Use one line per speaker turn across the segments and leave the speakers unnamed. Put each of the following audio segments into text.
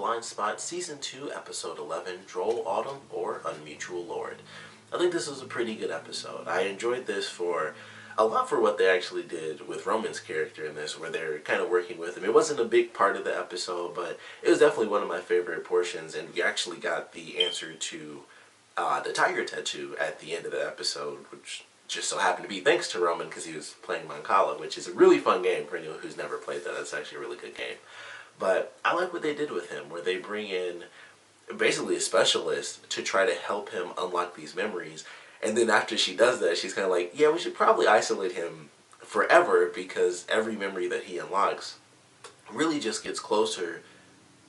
Blindspot Season 2, Episode 11, Droll, Autumn, or Unmutual Lord. I think this was a pretty good episode. I enjoyed this for a lot for what they actually did with Roman's character in this, where they're kind of working with him. It wasn't a big part of the episode, but it was definitely one of my favorite portions, and we actually got the answer to the tiger tattoo at the end of the episode, which just so happened to be thanks to Roman because he was playing Mancala, which is a really fun game for anyone who's never played that. It's actually a really good game. But I like what they did with him, where they bring in basically a specialist to try to help him unlock these memories. And then after she does that, she's kind of like, yeah, we should probably isolate him forever because every memory that he unlocks really just gets closer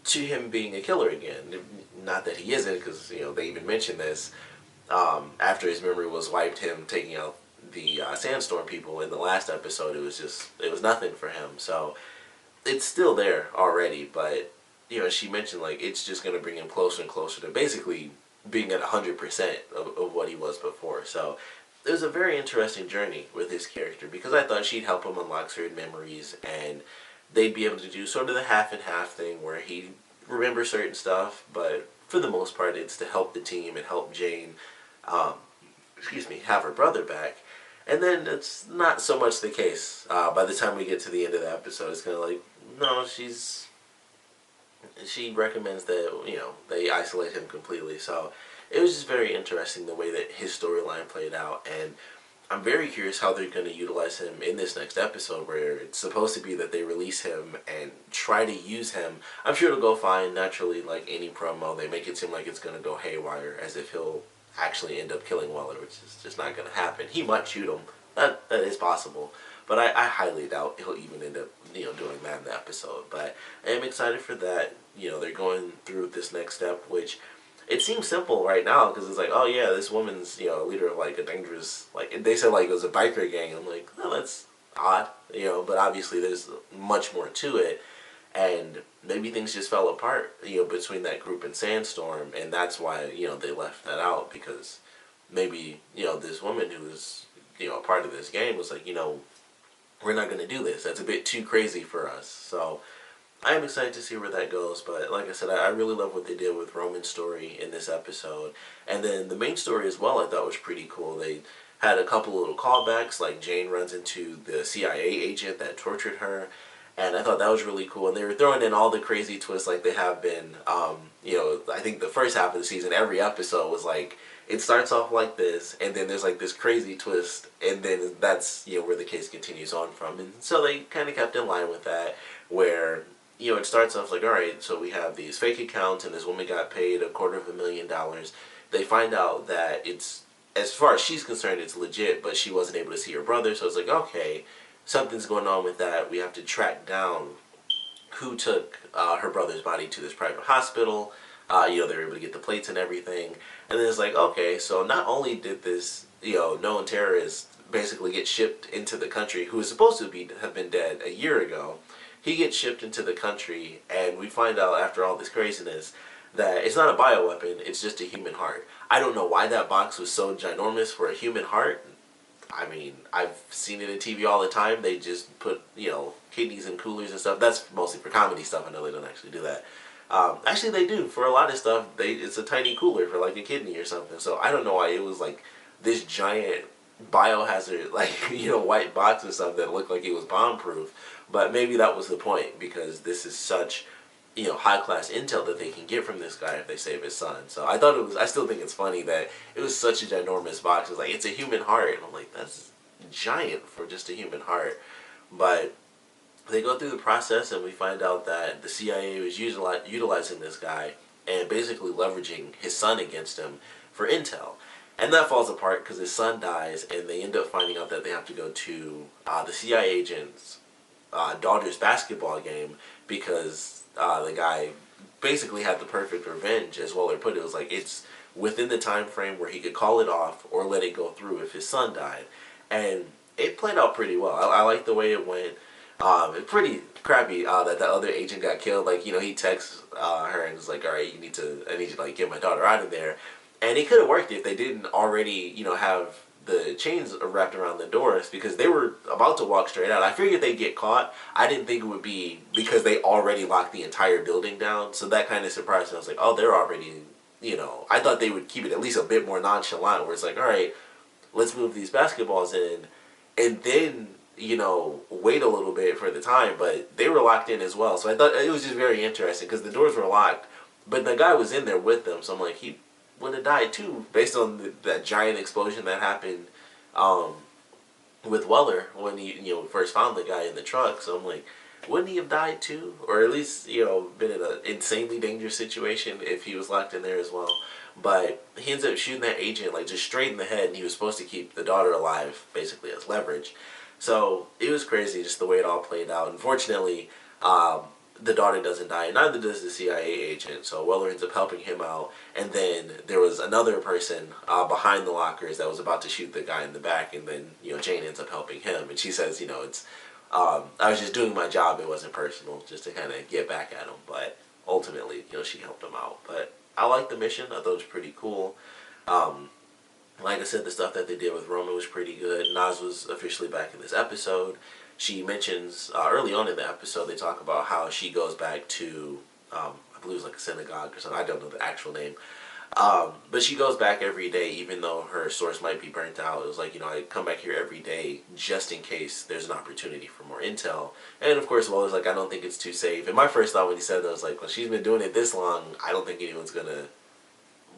to him being a killer again. Not that he isn't, because they even mentioned this after his memory was wiped, him taking out the Sandstorm people in the last episode. It was nothing for him. So it's still there already, but she mentioned like it's just going to bring him closer and closer to basically being at 100% of what he was before. So it was a very interesting journey with his character because I thought she'd help him unlock certain memories, and they'd be able to do sort of the half and half thing where he remembers certain stuff, but for the most part it's to help the team and help Jane have her brother back. And then it's not so much the case. By the time we get to the end of the episode, it's kind of like, no, she recommends that, they isolate him completely. So it was just very interesting the way that his storyline played out. And I'm very curious how they're going to utilize him in this next episode, where it's supposed to be that they release him and try to use him. I'm sure it'll go fine, naturally, like any promo. They make it seem like it's going to go haywire, as if he'll actually end up killing Weller, which is just not going to happen. He might shoot him. That is possible. But I highly doubt he'll even end up, doing that in the episode. But I am excited for that. They're going through this next step, which it seems simple right now because it's like, oh yeah, this woman's, leader of like a dangerous, like they said like it was a biker gang. I'm like, oh, that's odd, but obviously there's much more to it. And maybe things just fell apart, between that group and Sandstorm, and that's why, they left that out, because maybe, this woman who was, a part of this game was like, we're not going to do this. That's a bit too crazy for us. So I am excited to see where that goes. But like I said, I really love what they did with Roman's story in this episode. And then the main story as well I thought was pretty cool. They had a couple little callbacks, like Jane runs into the CIA agent that tortured her. And I thought that was really cool. And they were throwing in all the crazy twists like they have been. I think the first half of the season, every episode was like, it starts off like this, and then there's like this crazy twist, and then that's, where the case continues on from. And so they kind of kept in line with that, where, it starts off like, alright, so we have these fake accounts, and this woman got paid $250,000. They find out that it's, as far as she's concerned, it's legit, but she wasn't able to see her brother, so it's like, okay, something's going on with that. We have to track down who took her brother's body to this private hospital. They were able to get the plates and everything. And then it's like, okay, so not only did this, known terrorist basically get shipped into the country, who was supposed to have been dead a year ago, he gets shipped into the country, and we find out after all this craziness that it's not a bioweapon, it's just a human heart. I don't know why that box was so ginormous for a human heart. I mean, I've seen it in TV all the time. They just put, kidneys in coolers and stuff. That's mostly for comedy stuff. I know they don't actually do that. Actually, they do. For a lot of stuff, it's a tiny cooler for like a kidney or something. So I don't know why it was like this giant biohazard, like, white box or something that looked like it was bomb-proof. But maybe that was the point, because this is such, high-class intel that they can get from this guy if they save his son. So I still think it's funny that it was such a ginormous box. It's like, it's a human heart. And I'm like, that's giant for just a human heart. But they go through the process, and we find out that the CIA was utilizing this guy and basically leveraging his son against him for intel. And that falls apart because his son dies, and they end up finding out that they have to go to the CIA agent's daughter's basketball game because the guy basically had the perfect revenge, as Weller put it. It was like, it's within the time frame where he could call it off or let it go through if his son died. And it played out pretty well. I like the way it went. It's pretty crappy that the other agent got killed. Like, he texts her and is like, alright, I need you to like get my daughter out of there. And it could have worked if they didn't already, have the chains are wrapped around the doors because they were about to walk straight out. I figured they'd get caught. I didn't think it would be because they already locked the entire building down. So that kind of surprised me. I was like, oh, they're already, I thought they would keep it at least a bit more nonchalant where it's like, all right, let's move these basketballs in and then, wait a little bit for the time. But they were locked in as well. So I thought it was just very interesting because the doors were locked. But the guy was in there with them. So I'm like, he would have died too based on that giant explosion that happened with Weller when he first found the guy in the truck. So I'm like, wouldn't he have died too, or at least been in an insanely dangerous situation if he was locked in there as well? But he ends up shooting that agent like just straight in the head, and he was supposed to keep the daughter alive basically as leverage. So it was crazy just the way it all played out. Unfortunately, the daughter doesn't die, and neither does the CIA agent. So Weller ends up helping him out, and then there was another person behind the lockers that was about to shoot the guy in the back, and then Jane ends up helping him, and she says, it's I was just doing my job. It wasn't personal, just to kind of get back at him. But ultimately, she helped him out. But I liked the mission. I thought it was pretty cool. Like I said, the stuff that they did with Roman was pretty good. Nas was officially back in this episode. She mentions early on in the episode, they talk about how she goes back to, I believe it was like a synagogue or something. I don't know the actual name. But she goes back every day, even though her source might be burnt out. It was like, I come back here every day just in case there's an opportunity for more intel. And of course, Weller's like, I don't think it's too safe. And my first thought when he said that was like, well, she's been doing it this long. I don't think anyone's going to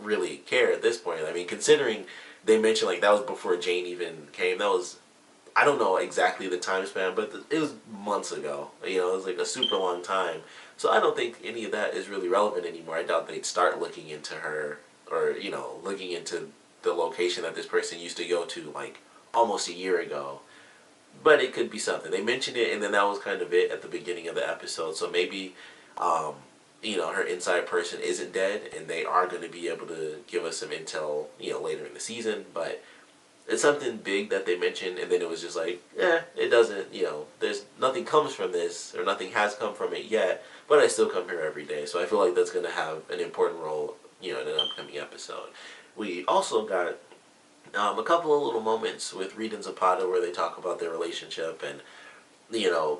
really care at this point. I mean, considering they mentioned like that was before Jane even came. That was, I don't know exactly the time span, but it was months ago. It was like a super long time. So I don't think any of that is really relevant anymore. I doubt they'd start looking into her or, looking into the location that this person used to go to like almost a year ago. But it could be something. They mentioned it, and then that was kind of it at the beginning of the episode. So maybe, her inside person isn't dead, and they are going to be able to give us some intel, later in the season. But it's something big that they mentioned, and then it was just like, it doesn't, there's nothing comes from this, or nothing has come from it yet, but I still come here every day. So I feel like that's going to have an important role, in an upcoming episode. We also got a couple of little moments with Reed and Zapata where they talk about their relationship, and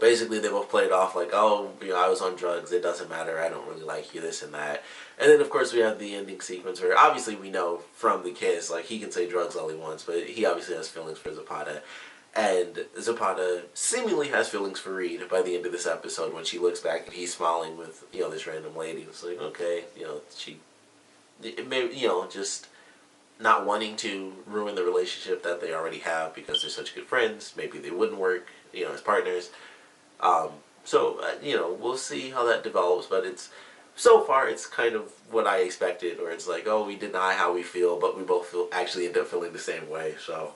basically they both played off like, oh, I was on drugs, it doesn't matter, I don't really like you, this and that. And then, of course, we have the ending sequence where, obviously, we know from the kiss, like, he can say drugs all he wants, but he obviously has feelings for Zapata. And Zapata seemingly has feelings for Reed by the end of this episode when she looks back and he's smiling with, this random lady. It's like, okay, she, maybe, just not wanting to ruin the relationship that they already have because they're such good friends. Maybe they wouldn't work, as partners. We'll see how that develops, but so far it's kind of what I expected, where it's like, oh, we deny how we feel, but we both actually end up feeling the same way. So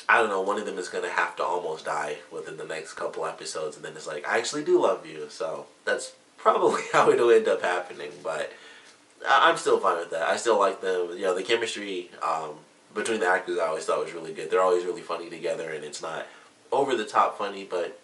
I don't know, one of them is going to have to almost die within the next couple episodes, and then it's like, I actually do love you. So that's probably how it'll end up happening, but I'm still fine with that. I still like them. The chemistry between the actors I always thought was really good. They're always really funny together, and it's not over the top funny, but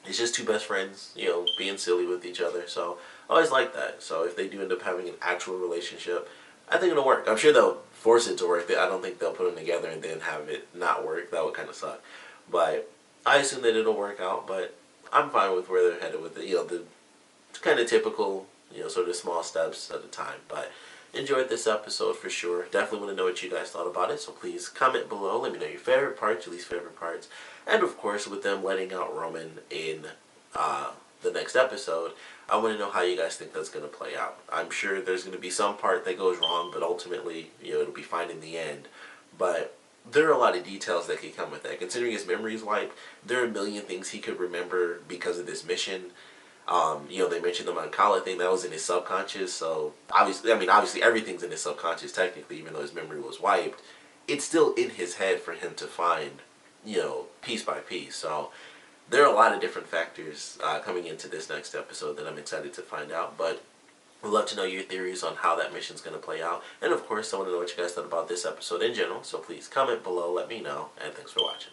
it's just two best friends, being silly with each other. So I always like that. So if they do end up having an actual relationship, I think it'll work. I'm sure they'll force it to work. I don't think they'll put them together and then have it not work. That would kind of suck. But I assume that it'll work out, but I'm fine with where they're headed with it. The kind of typical, sort of small steps at a time. But enjoyed this episode for sure. Definitely want to know what you guys thought about it. So please comment below. Let me know your favorite parts, your least favorite parts. And of course, with them letting out Roman in the next episode, I want to know how you guys think that's going to play out. I'm sure there's going to be some part that goes wrong, but ultimately, it'll be fine in the end. But there are a lot of details that could come with that. Considering his memory is wiped, there are a million things he could remember because of this mission. They mentioned the Mancala thing, that was in his subconscious, so obviously everything's in his subconscious technically, even though his memory was wiped. It's still in his head for him to find, piece by piece. So there are a lot of different factors coming into this next episode that I'm excited to find out, but we'd love to know your theories on how that mission's going to play out. And of course, I want to know what you guys thought about this episode in general, so please comment below, let me know, and thanks for watching.